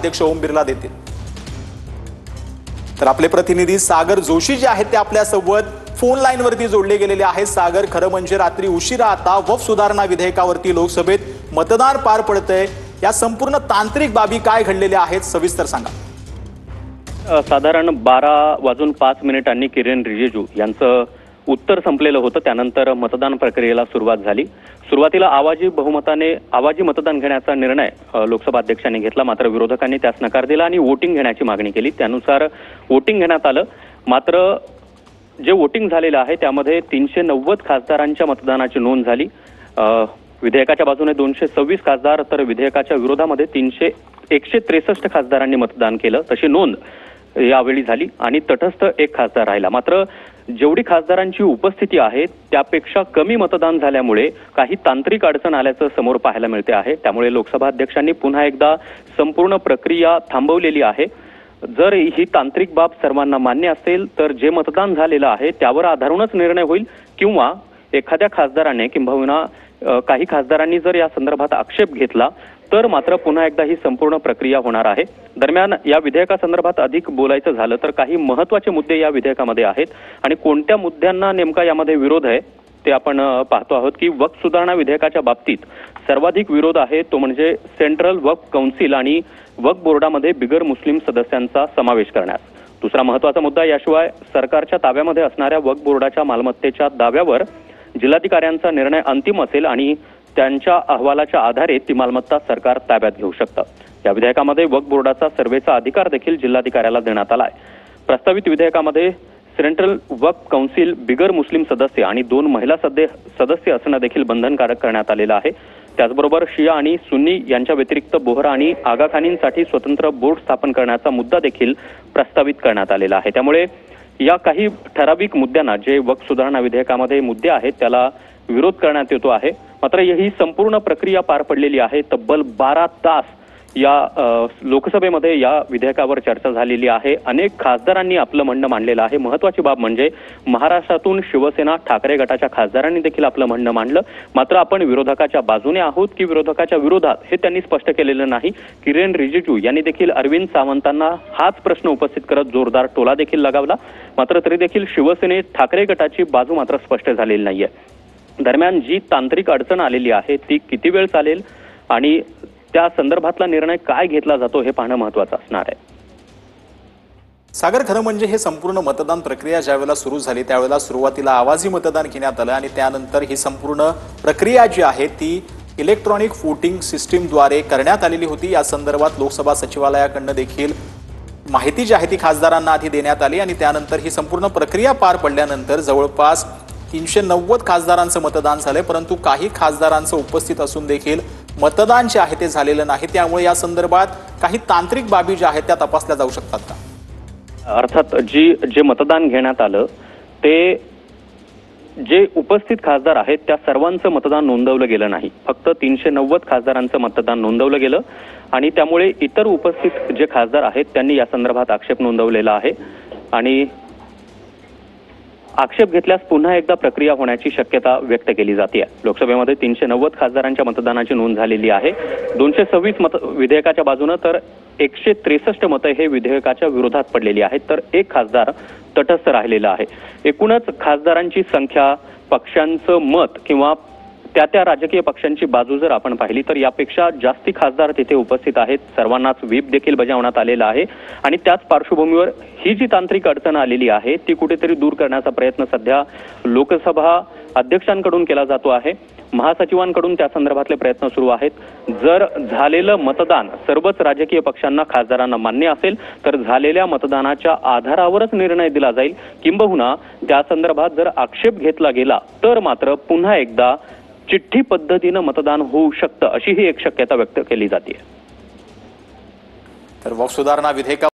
अध्यक्ष ओम बिर्ला देतील। तर आपले प्रतिनिधी सागर जोशी जे आहेत ते आपल्या सोबत फोन लाईन वरती जोडले गेलेले आहेत। सागर, खरं म्हणजे रात्री उशिरा आता वक्फ सुधारणा विधेयकावरती लोकसभेत मतदान पार पडतंय, या संपूर्ण तांत्रिक बाबी काय घडलेल्या आहेत सविस्तर सांगा। साधारण 12:05 किरेन रिजिजू यांचं उत्तर संपलेलं होतं। त्यानंतर मतदान प्रक्रियेला सुरुवात झाली। सुरुवातीला आवाजी मतदान घेण्याचा निर्णय लोकसभा अध्यक्षांनी घेतला, मात्र विरोधकांनी त्यास नकार दिला आणि वोटिंग घेण्याची मागणी केली। त्यानुसार वोटिंग घेण्यात आलं। मात्र जे वोटिंग झालेलं आहे त्यामध्ये 390 खासदारांच्या मतदानाची नोंद झाली। विधेयकाच्या बाजूने 226 खासदार तर विधेयकाच्या विरोधामध्ये 163 खासदारांनी मतदान केलं, तशी नोंद यावेळी झाली आणि तटस्थ एक खासदार राहिला। मात्र जेवढी खासदारांची उपस्थिती आहे त्यापेक्षा कमी मतदान झाल्यामुळे काही तांत्रिक अडचण आल्याचं समोर पाहायला मिळते आहे। त्यामुळे लोकसभा अध्यक्षांनी पुन्हा एकदा संपूर्ण प्रक्रिया थांबवलेली आहे। जर ही तांत्रिक बाब सर्वांना मान्य असेल तर जे मतदान झालेलं आहे त्यावर आधारूनच निर्णय होईल, किंवा एखाद्या खासदाराने किंबहुना काही खासदारांनी जर या संदर्भात आक्षेप घेतला तर मात्र पुन्हा एकदा ही संपूर्ण प्रक्रिया होणार आहे। दरम्यान या विधेयकासंदर्भात अधिक बोलायचं झालं तर काही महत्त्वाचे मुद्दे या विधेयकामध्ये आहेत आणि कोणत्या मुद्द्यांना नेमका यामध्ये विरोध आहे ते आपण पाहतो आहोत की वक्फ सुधारणा विधेयकाच्या बाबतीत सर्वाधिक विरोध आहे तो म्हणजे सेंट्रल वक्फ काउन्सिल आणि वक्फ बोर्डामध्ये बिगर मुस्लिम सदस्यांचा समावेश करण्यास। दुसरा महत्त्वाचा मुद्दा, याशिवाय सरकारच्या ताब्यामध्ये असणाऱ्या वक्फ बोर्डाच्या मालमत्तेच्या दाव्यावर जिल्हाधिकाऱ्यांचा निर्णय अंतिम असेल आणि त्यांच्या अहवालाच्या आधारे ती मालमत्ता सरकार ताब्यात घेऊ शकतं। या विधेयकामध्ये वक्फ बोर्डाचा सर्व्हेचा अधिकार देखील जिल्हाधिकाऱ्याला देण्यात आलाय। प्रस्तावित विधेयकामध्ये सेंट्रल वक्फ काउन्सिल बिगर मुस्लिम सदस्य आणि 2 महिला सदस्य असणं देखील बंधनकारक करण्यात आलेलं आहे। त्याचबरोबर शिया आणि सुन्नी यांच्या व्यतिरिक्त बोहरा आणि आगाखानींसाठी स्वतंत्र बोर्ड स्थापन करण्याचा मुद्दा देखील प्रस्तावित करण्यात आलेला आहे। त्यामुळे या काही ठराविक मुद्द्यांना, जे वक्फ सुधारणा विधेयकामध्ये मुद्दे आहेत त्याला विरोध करण्यात येतो आहे। मात्र ही संपूर्ण प्रक्रिया पार पडलेली आहे। तब्बल 12 तास या लोकसभेमध्ये या विधेयकावर चर्चा झालेली आहे। अनेक खासदारांनी आपलं म्हणणं मांडलेलं आहे। महत्त्वाची बाब म्हणजे महाराष्ट्रातून शिवसेना ठाकरे गटाच्या खासदारांनी देखील आपलं म्हणणं मांडलं। मात्र आपण विरोधकाच्या बाजूने आहोत की विरोधकाच्या विरोधात हे त्यांनी स्पष्ट केलेलं नाही। किरेन रिजिजू यांनी देखील अरविंद सावंतांना हाच प्रश्न उपस्थित करत जोरदार टोला देखील लगावला। मात्र तरी देखील शिवसेनेत ठाकरे गटाची बाजू मात्र स्पष्ट झालेली नाहीये। दरम्यान जी तांत्रिक अडचण आलेली आहे ती किती वेळ चालेल आणि त्या संदर्भातला निर्णय काय घेतला जातो हे पाहणं महत्त्वाचं असणार आहे। सागर, खरं म्हणजे हे संपूर्ण मतदान प्रक्रिया ज्यावेळेला सुरू झाली त्यावेळेला सुरुवातीला आवाजी मतदान घेण्यात आलं आणि त्यानंतर ही संपूर्ण प्रक्रिया जी आहे ती इलेक्ट्रॉनिक वोटिंग सिस्टीमद्वारे करण्यात आलेली होती। या संदर्भात लोकसभा सचिवालयाकडून देखील माहिती जी आहे ती खासदारांना आधी देण्यात आली आणि त्यानंतर ही संपूर्ण प्रक्रिया पार पडल्यानंतर जवळपास 390 खासदारांचं मतदान झालंय, परंतु काही खासदारांचं उपस्थित असून देखील मतदान जे आहे ते झालेलं नाही। त्यामुळे या संदर्भात काही तांत्रिक बाबी ज्या आहेत त्या तपासल्या जाऊ शकतात का? अर्थात जे मतदान घेण्यात आलं ते जे उपस्थित खासदार आहेत त्या सर्वांचं मतदान नोंदवलं गेलं नाही। फक्त 390 खासदारांचं मतदान नोंदवलं गेलं आणि त्यामुळे इतर उपस्थित जे खासदार आहेत त्यांनी या संदर्भात आक्षेप नोंदवलेला आहे आणि आक्षेप घेतल्यास पुन्हा एकदा प्रक्रिया होण्याची शक्यता व्यक्त केली जाते। लोकसभेमध्ये 390 खासदारांच्या मतदानाची नोंद झालेली आहे। 226 विधेयकाच्या बाजूने तर 163 मतं हे विधेयकाच्या विरोधात पडलेली आहेत, तर एक खासदार तटस्थ राहिलेला आहे। एकूणच खासदारांची संख्या, पक्षांचं मत किंवा त्या राजकीय पक्षांची बाजू जर आपण पाहिली तर यापेक्षा जास्ती खासदार तिथे उपस्थित आहेत। सर्वांनाच व्हीप देखील बजावण्यात आलेला आहे आणि त्याच पार्श्वभूमीवर ही जी तांत्रिक अडचण आलेली आहे ती कुठेतरी दूर करण्याचा प्रयत्न सध्या लोकसभा अध्यक्षांकडून केला जातो आहे। महासचिवांकडून त्या संदर्भातले प्रयत्न सुरू आहेत। जर झालेलं मतदान सर्वच राजकीय पक्षांना, खासदारांना मान्य असेल तर झालेल्या मतदानाच्या आधारावरच निर्णय दिला जाईल, किंबहुना त्या संदर्भात जर आक्षेप घेतला गेला तर मात्र पुन्हा एकदा चिठ्ठी पद्धतीनं मतदान होऊ शकतं, अशी ही एक शक्यता व्यक्त केली जाते। तर वक्फ सुधारणा विधेयका